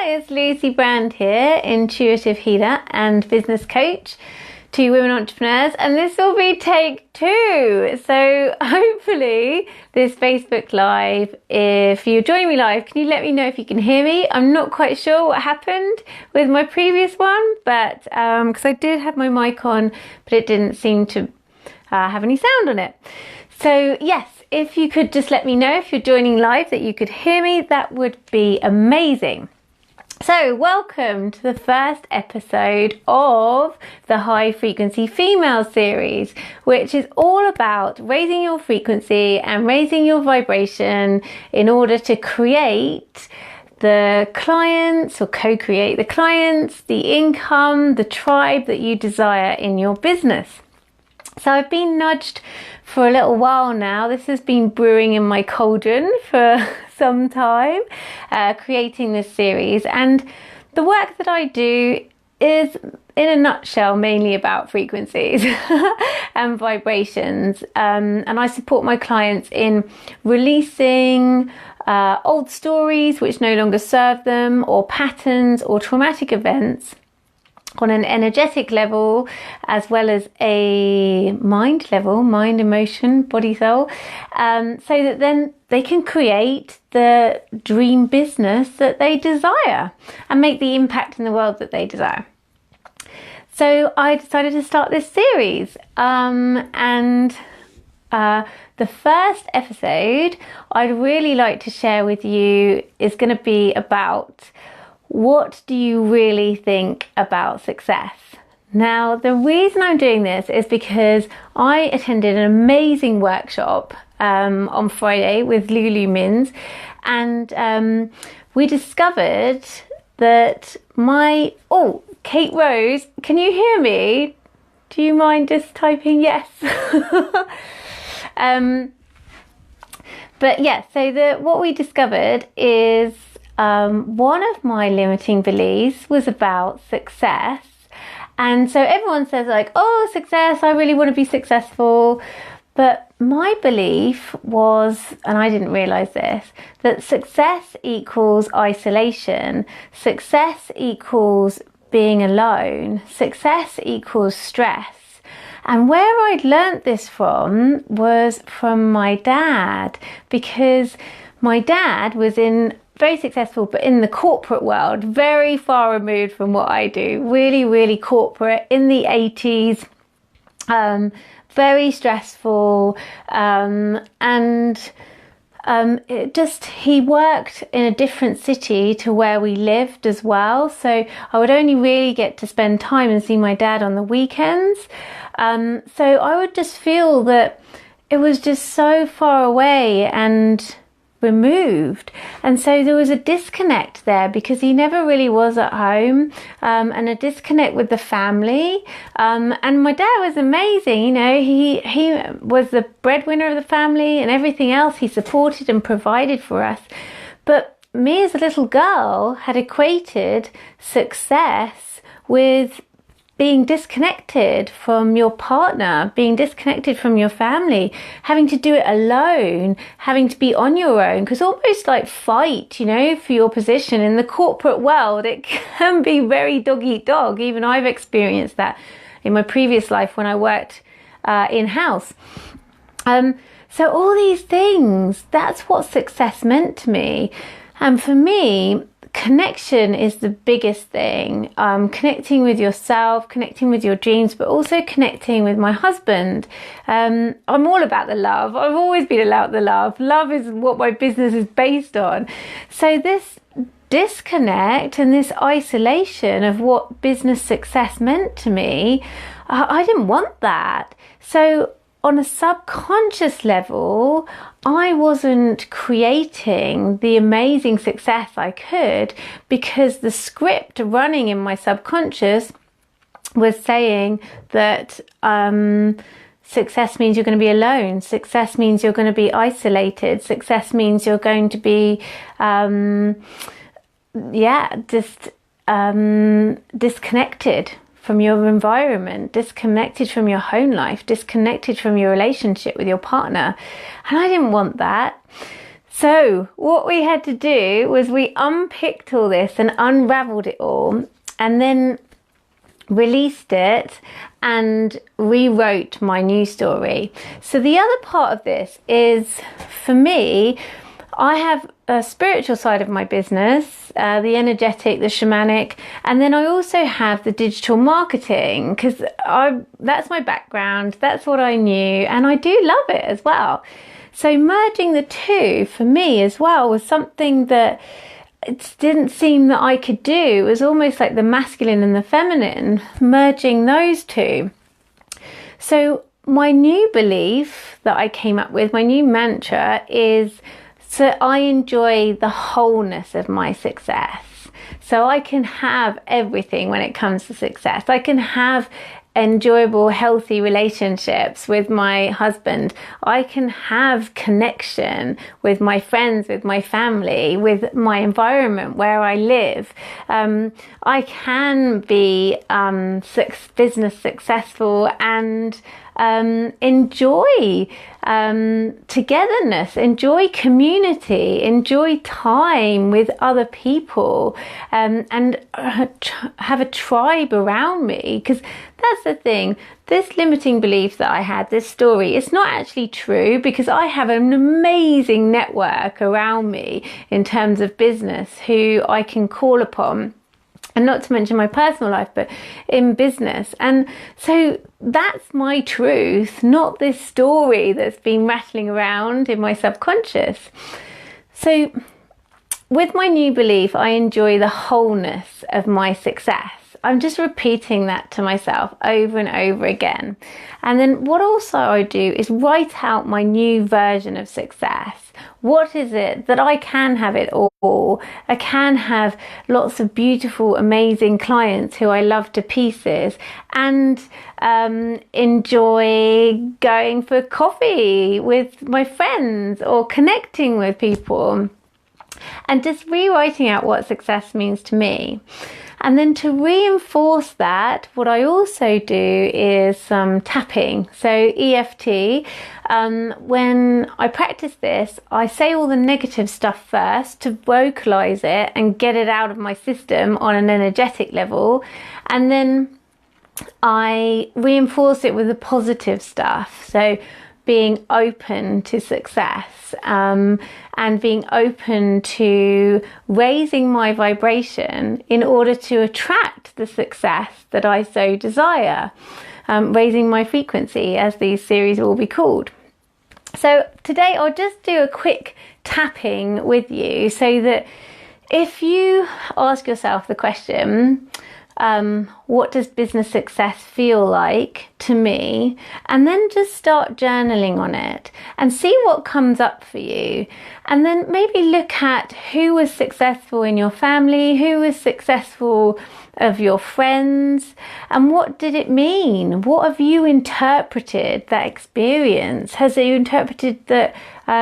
it's Lucy Brand here, intuitive healer and business coach to women entrepreneurs, and this will be take 2. So hopefully this Facebook Live, if you're joining me live, can you let me know if you can hear me? I'm not quite sure what happened with my previous one, but because I did have my mic on, but it didn't seem to have any sound on it. So yes, if you could just let me know if you're joining live that you could hear me, that would be amazing. So welcome to the first episode of the High Frequency Female series, which is all about raising your frequency and raising your vibration in order to create the clients or co-create the clients, the income, the tribe that you desire in your business. So I've been nudged for a little while now. This has been brewing in my cauldron for some time, creating this series. And the work that I do is, in a nutshell, mainly about frequencies and vibrations. And I support my clients in releasing old stories which no longer serve them, or patterns or traumatic events on an energetic level, as well as a mind level, mind, emotion, body, soul, so that then they can create the dream business that they desire and make the impact in the world that they desire. So I decided to start this series, and the first episode I'd really like to share with you is going to be about, what do you really think about success? Now, the reason I'm doing this is because I attended an amazing workshop on Friday with Lulu Mins, and we discovered that Kate Rose, can you hear me? Do you mind just typing yes? But yeah, so what we discovered is one of my limiting beliefs was about success. And so everyone says like, oh, success, I really want to be successful. But my belief was, and I didn't realize this, that success equals isolation. Success equals being alone. Success equals stress. And where I'd learnt this from was from my dad, because my dad was very successful, but in the corporate world, very far removed from what I do. Really, really corporate in the 80s, very stressful, he worked in a different city to where we lived as well. So I would only really get to spend time and see my dad on the weekends. So I would just feel that it was just so far away and removed, and so there was a disconnect there because he never really was at home, and a disconnect with the family, and my dad was amazing. You know, he was the breadwinner of the family, and everything else he supported and provided for us. But me as a little girl had equated success with being disconnected from your partner, being disconnected from your family, having to do it alone, having to be on your own, because almost like fight, you know, for your position in the corporate world. It can be very dog eat dog. Even I've experienced that in my previous life when I worked in-house. So all these things, that's what success meant to me. And for me, connection is the biggest thing. Connecting with yourself, connecting with your dreams, but also connecting with my husband. I'm all about the love. I've always been about the love. Love is what my business is based on. So this disconnect and this isolation of what business success meant to me, I didn't want that. So on a subconscious level, I wasn't creating the amazing success I could, because the script running in my subconscious was saying that success means you're going to be alone. Success means you're going to be isolated. Success means you're going to be, disconnected from your environment, disconnected from your home life, disconnected from your relationship with your partner. And I didn't want that. So what we had to do was we unpicked all this and unraveled it all, and then released it and rewrote my new story. So the other part of this is, for me, I have a spiritual side of my business, the energetic, the shamanic, and then I also have the digital marketing, because that's my background, that's what I knew, and I do love it as well. So merging the two for me as well was something that it didn't seem that I could do. It was almost like the masculine and the feminine, merging those two. So my new belief that I came up with, my new mantra is, so I enjoy the wholeness of my success. So I can have everything when it comes to success. I can have enjoyable, healthy relationships with my husband. I can have connection with my friends, with my family, with my environment where I live. I can be business successful and enjoy togetherness, enjoy community, enjoy time with other people, and have a tribe around me. Because that's the thing, this limiting belief that I had, this story, it's not actually true, because I have an amazing network around me in terms of business who I can call upon. And not to mention my personal life, but in business. And so that's my truth, not this story that's been rattling around in my subconscious. So with my new belief, I enjoy the wholeness of my success. I'm just repeating that to myself over and over again. And then what also I do is write out my new version of success. What is it that I can have it all? I can have lots of beautiful, amazing clients who I love to pieces, and enjoy going for coffee with my friends or connecting with people, and just rewriting out what success means to me. And then to reinforce that, what I also do is some tapping. So EFT, when I practice this, I say all the negative stuff first to vocalize it and get it out of my system on an energetic level. And then I reinforce it with the positive stuff. So being open to success, and being open to raising my vibration in order to attract the success that I so desire, raising my frequency, as these series will be called. So today I'll just do a quick tapping with you, so that if you ask yourself the question, what does business success feel like to me? And then just start journaling on it and see what comes up for you. And then maybe look at who was successful in your family, who was successful of your friends, and what did it mean? What have you interpreted that experience? Has you interpreted that, I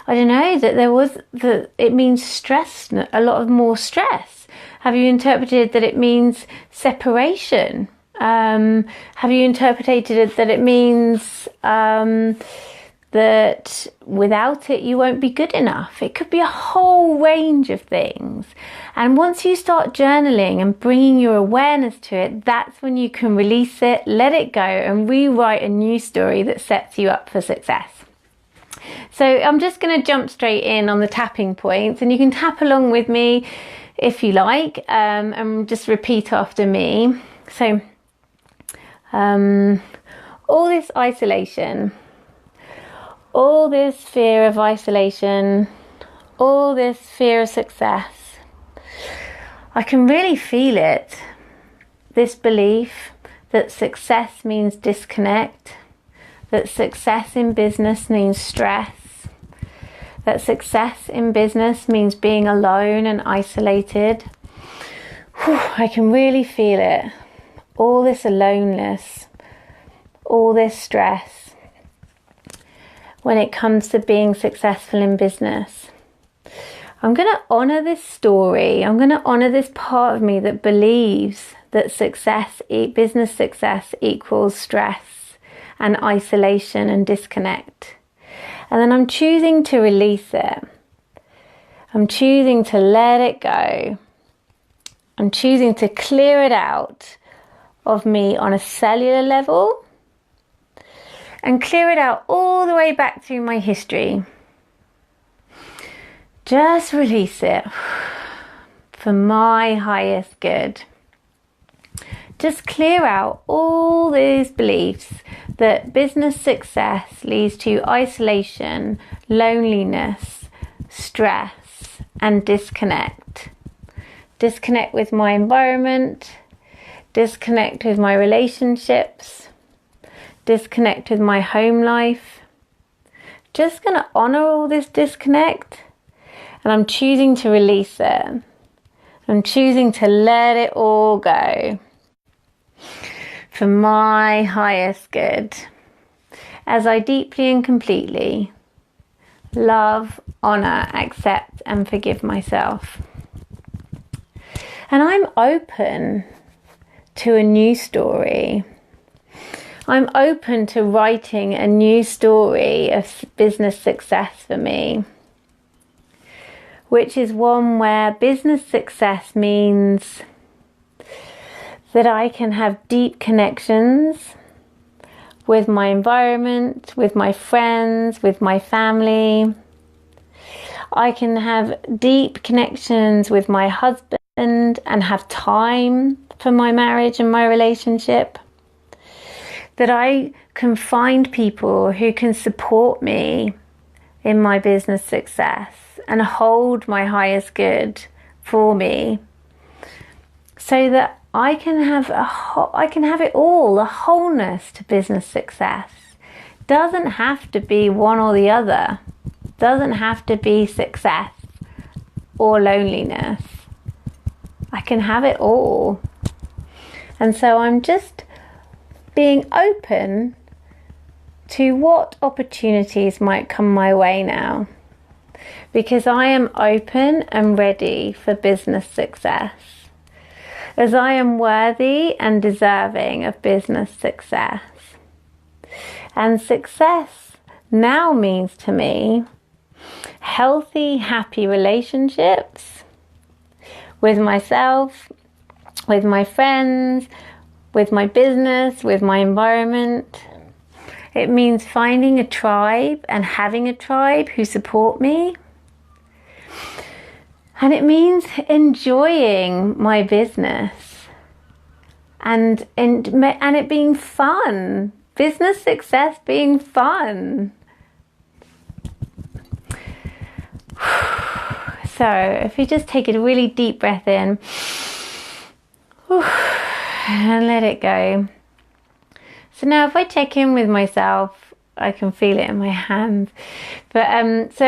don't know, that it means stress, a lot of more stress? Have you interpreted that it means separation? Have you interpreted that it means that without it you won't be good enough? It could be a whole range of things. And once you start journaling and bringing your awareness to it, that's when you can release it, let it go, and rewrite a new story that sets you up for success. So I'm just going to jump straight in on the tapping points, and you can tap along with me if you like, and just repeat after me. So all this isolation, all this fear of isolation, all this fear of success, I can really feel it. This belief that success means disconnect, that success in business means stress, that success in business means being alone and isolated. I can really feel it. All this aloneness, all this stress when it comes to being successful in business. I'm going to honour this story. I'm going to honour this part of me that believes that business success equals stress and isolation and disconnect. And then I'm choosing to release it. I'm choosing to let it go. I'm choosing to clear it out of me on a cellular level and clear it out all the way back through my history. Just release it for my highest good. Just clear out all these beliefs that business success leads to isolation, loneliness, stress, and disconnect. Disconnect with my environment, disconnect with my relationships, disconnect with my home life. Just going to honor all this disconnect, and I'm choosing to release it. I'm choosing to let it all go for my highest good, as I deeply and completely love, honor, accept, and forgive myself. And I'm open to a new story. I'm open to writing a new story of business success for me, which is one where business success means that I can have deep connections with my environment, with my friends, with my family. I can have deep connections with my husband and have time for my marriage and my relationship. That I can find people who can support me in my business success and hold my highest good for me, so that I can have it all, a wholeness to business success. Doesn't have to be one or the other. Doesn't have to be success or loneliness. I can have it all. And so I'm just being open to what opportunities might come my way now, because I am open and ready for business success, as I am worthy and deserving of business success. And success now means to me healthy, happy relationships with myself, with my friends, with my business, with my environment. It means finding a tribe and having a tribe who support me. And it means enjoying my business and it being fun. Business success being fun. So if you just take a really deep breath in and let it go. So now if I check in with myself, I can feel it in my hands. But so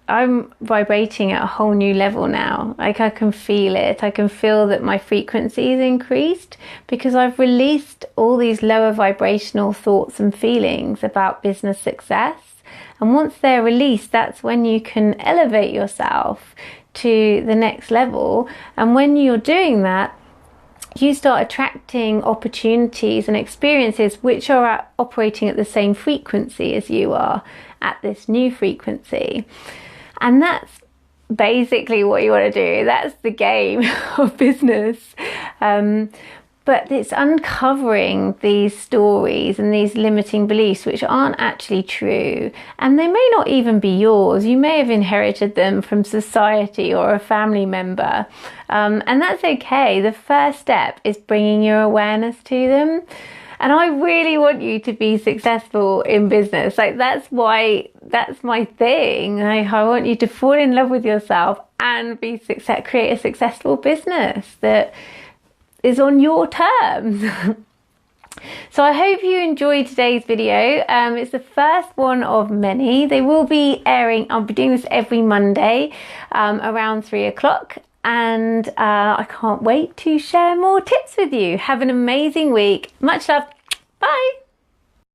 I'm vibrating at a whole new level now. Like I can feel it. I can feel that my frequency is increased because I've released all these lower vibrational thoughts and feelings about business success. And once they're released, that's when you can elevate yourself to the next level. And when you're doing that, you start attracting opportunities and experiences which are operating at the same frequency as you are at this new frequency. And that's basically what you want to do. That's the game of business. But it's uncovering these stories and these limiting beliefs which aren't actually true. And they may not even be yours. You may have inherited them from society or a family member. And that's okay. The first step is bringing your awareness to them. And I really want you to be successful in business. Like that's my thing. I want you to fall in love with yourself and create a successful business that is on your terms. So I hope you enjoyed today's video. It's the first one of many. They will be airing, I'll be doing this every Monday around 3 o'clock. And I can't wait to share more tips with you. Have an amazing week. Much love. Bye.